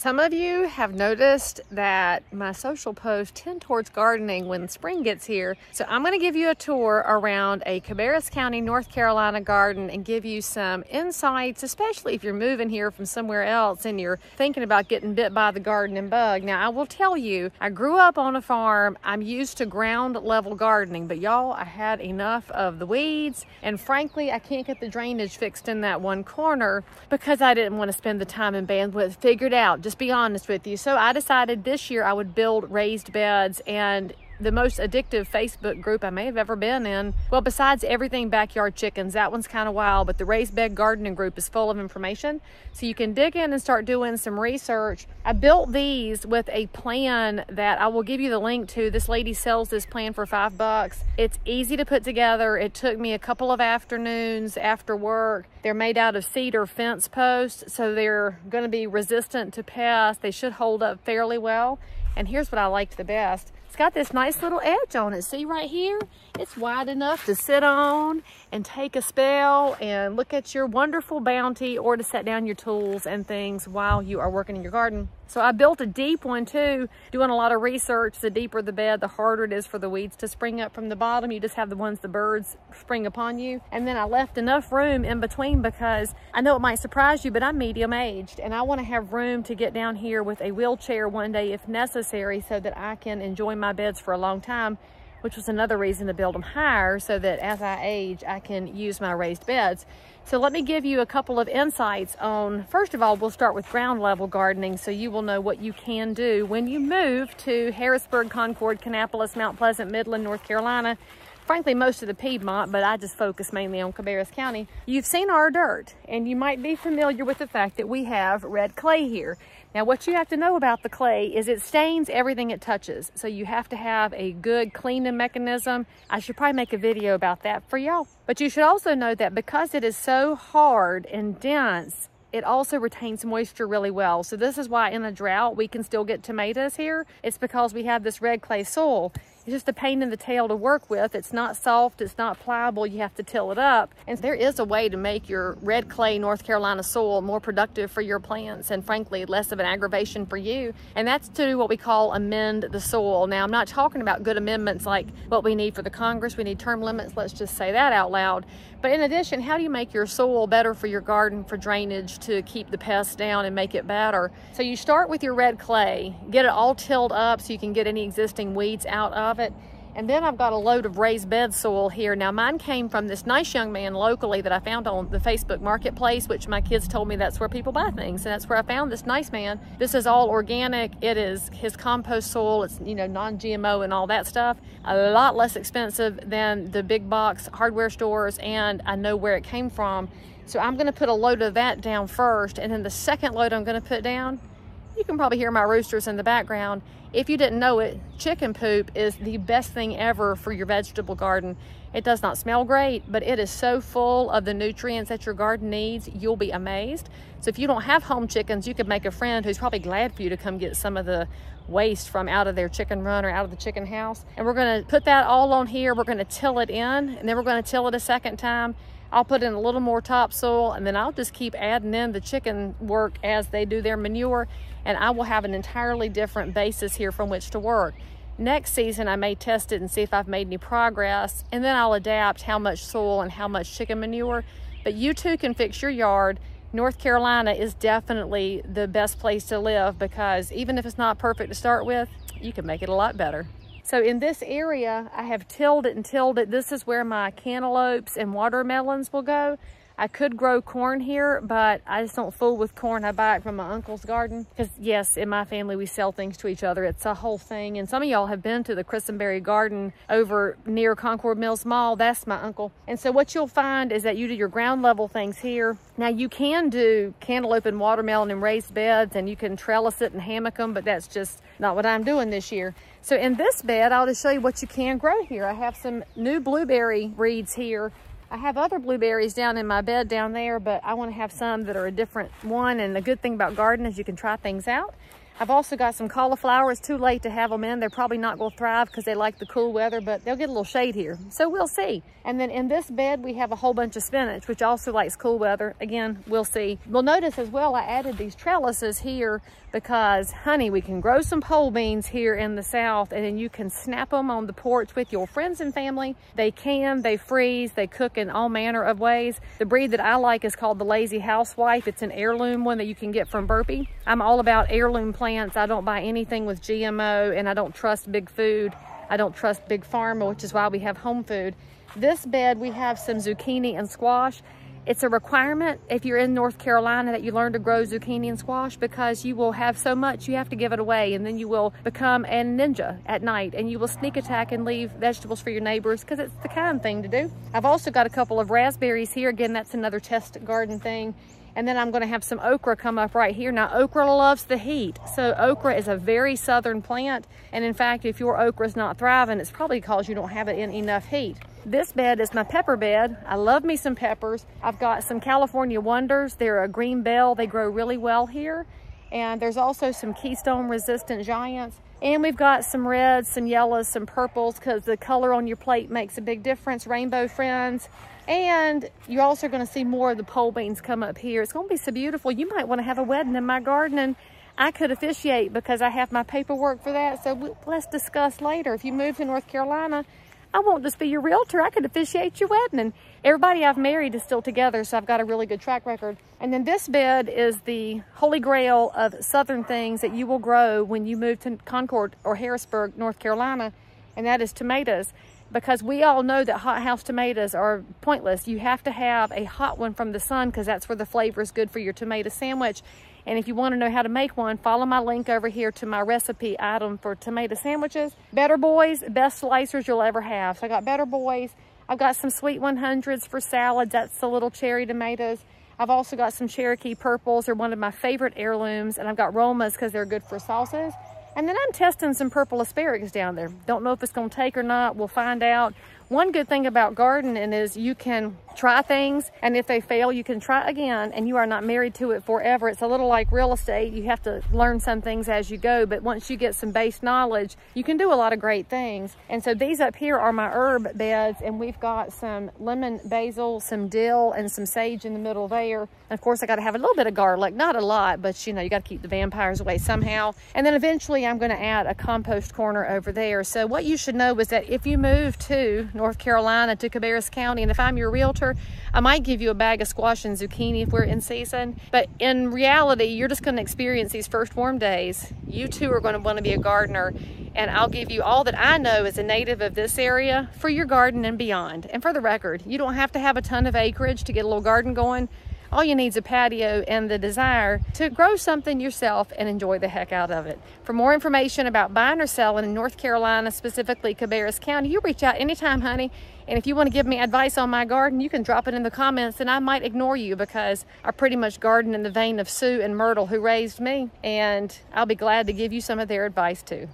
Some of you have noticed that my social posts tend towards gardening when spring gets here. So I'm going to give you a tour around a Cabarrus County, North Carolina garden and give you some insights, especially if you're moving here from somewhere else and you're thinking about getting bit by the gardening bug. Now, I will tell you, I grew up on a farm. I'm used to ground level gardening, but y'all, I had enough of the weeds. And frankly, I can't get the drainage fixed in that one corner because I didn't want to spend the time and bandwidth figured out. Just be honest with you. So I decided this year I would build raised beds, and the most addictive Facebook group I may have ever been in, well, besides everything backyard chickens, that one's kind of wild, but the raised bed gardening group is full of information. So you can dig in and start doing some research. I built these with a plan that I will give you the link to. This lady sells this plan for $5. It's easy to put together. It took me a couple of afternoons after work. They're made out of cedar fence posts, so they're going to be resistant to pests. They should hold up fairly well. And here's what I liked the best. It's got this nice little edge on it. See right here? It's wide enough to sit on and take a spell and look at your wonderful bounty, or to set down your tools and things while you are working in your garden. So I built a deep one too, doing a lot of research. The deeper the bed, the harder it is for the weeds to spring up from the bottom. You just have the ones the birds spring upon you. And then I left enough room in between because I know it might surprise you, but I'm medium aged and I want to have room to get down here with a wheelchair one day if necessary, so that I can enjoy my beds for a long time, which was another reason to build them higher, so that as I age, I can use my raised beds. So let me give you a couple of insights on, first of all, we'll start with ground level gardening so you will know what you can do when you move to Harrisburg, Concord, Kannapolis, Mount Pleasant, Midland, North Carolina. Frankly, most of the Piedmont, but I just focus mainly on Cabarrus County. You've seen our dirt, and you might be familiar with the fact that we have red clay here. Now, what you have to know about the clay is it stains everything it touches. So you have to have a good cleaning mechanism. I should probably make a video about that for y'all. But you should also know that because it is so hard and dense, it also retains moisture really well. So this is why in a drought, we can still get tomatoes here. It's because we have this red clay soil. It's just a pain in the tail to work with. It's not soft, it's not pliable, you have to till it up. And there is a way to make your red clay North Carolina soil more productive for your plants and frankly, less of an aggravation for you. And that's to do what we call amend the soil. Now, I'm not talking about good amendments like what we need for the Congress. We need term limits, let's just say that out loud. But in addition, how do you make your soil better for your garden, for drainage, to keep the pests down and make it better? So you start with your red clay, get it all tilled up so you can get any existing weeds out of it. And then I've got a load of raised bed soil here. Now mine came from this nice young man locally that I found on the Facebook marketplace, which my kids told me that's where people buy things. And that's where I found this nice man. This is all organic. It is his compost soil. It's, you know, non-GMO and all that stuff. A lot less expensive than the big box hardware stores, and I know where it came from. So I'm gonna put a load of that down first, and then the second load I'm gonna put down, you can probably hear my roosters in the background. If you didn't know it, chicken poop is the best thing ever for your vegetable garden. It does not smell great, but it is so full of the nutrients that your garden needs, you'll be amazed. So if you don't have home chickens, you could make a friend who's probably glad for you to come get some of the waste from out of their chicken run or out of the chicken house. And we're gonna put that all on here. We're gonna till it in, and then we're gonna till it a second time. I'll put in a little more topsoil, and then I'll just keep adding in the chicken work as they do their manure, and I will have an entirely different basis here from which to work. Next season, I may test it and see if I've made any progress, and then I'll adapt how much soil and how much chicken manure. But you too can fix your yard. North Carolina is definitely the best place to live because even if it's not perfect to start with, you can make it a lot better. So in this area, I have tilled it and tilled it. This is where my cantaloupes and watermelons will go. I could grow corn here, but I just don't fool with corn. I buy it from my uncle's garden. Because yes, in my family, we sell things to each other. It's a whole thing. And some of y'all have been to the Christenberry Garden over near Concord Mills Mall. That's my uncle. And so what you'll find is that you do your ground level things here. Now you can do cantaloupe and watermelon in raised beds, and you can trellis it and hammock them, but that's just not what I'm doing this year. So in this bed, I'll just show you what you can grow here. I have some new blueberry reeds here. I have other blueberries down in my bed down there, but I want to have some that are a different one. And the good thing about gardening is you can try things out. I've also got some cauliflower. It's too late to have them in. They're probably not going to thrive because they like the cool weather, but they'll get a little shade here. So we'll see. And then in this bed, we have a whole bunch of spinach, which also likes cool weather. Again, we'll see. We'll notice as well, I added these trellises here because, honey, we can grow some pole beans here in the South, and then you can snap them on the porch with your friends and family. They freeze, they cook in all manner of ways. The breed that I like is called the Lazy Housewife. It's an heirloom one that you can get from Burpee. I'm all about heirloom plants. I don't buy anything with GMO, and I don't trust big food. I don't trust big pharma, which is why we have home food. This bed, we have some zucchini and squash. It's a requirement if you're in North Carolina that you learn to grow zucchini and squash, because you will have so much you have to give it away, and then you will become a ninja at night and you will sneak attack and leave vegetables for your neighbors because it's the kind thing to do. I've also got a couple of raspberries here. Again, that's another test garden thing. And then I'm going to have some okra come up right here. Now, okra loves the heat. So okra is a very southern plant. And in fact, if your okra is not thriving, it's probably because you don't have it in enough heat. This bed is my pepper bed. I love me some peppers. I've got some California Wonders. They're a green bell. They grow really well here. And there's also some Keystone resistant giants. And we've got some reds, some yellows, some purples, because the color on your plate makes a big difference. Rainbow friends. And you're also going to see more of the pole beans come up here. It's going to be so beautiful. You might want to have a wedding in my garden, and I could officiate because I have my paperwork for that. So let's discuss later. If you move to North Carolina, I won't just be your realtor. I could officiate your wedding. And everybody I've married is still together, so I've got a really good track record. And then this bed is the holy grail of southern things that you will grow when you move to Concord or Harrisburg, North Carolina, and that is tomatoes. Because we all know that hothouse tomatoes are pointless. You have to have a hot one from the sun because that's where the flavor is good for your tomato sandwich. And if you want to know how to make one, follow my link over here to my recipe item for tomato sandwiches. Better Boys, best slicers you'll ever have. So I got Better Boys. I've got some Sweet 100s for salads. That's the little cherry tomatoes. I've also got some Cherokee Purples. They're one of my favorite heirlooms. And I've got Romas because they're good for sauces. And then I'm testing some purple asparagus down there. Don't know if it's going to take or not. We'll find out. One good thing about gardening is you can try things, and if they fail, you can try again, and you are not married to it forever. It's a little like real estate. You have to learn some things as you go, but once you get some base knowledge, you can do a lot of great things. And so these up here are my herb beds, and we've got some lemon basil, some dill, and some sage in the middle there. And of course, I got to have a little bit of garlic, not a lot, but you know, you got to keep the vampires away somehow. And then eventually I'm going to add a compost corner over there. So what you should know is that if you move to North Carolina, to Cabarrus County, and if I'm your realtor, I might give you a bag of squash and zucchini if we're in season. But in reality, you're just going to experience these first warm days. You too are going to want to be a gardener, and I'll give you all that I know as a native of this area for your garden and beyond. And for the record, you don't have to have a ton of acreage to get a little garden going. All you need is a patio and the desire to grow something yourself and enjoy the heck out of it. For more information about buying or selling in North Carolina, specifically Cabarrus County, you reach out anytime, honey. And if you want to give me advice on my garden, you can drop it in the comments, and I might ignore you because I pretty much garden in the vein of Sue and Myrtle, who raised me, and I'll be glad to give you some of their advice too.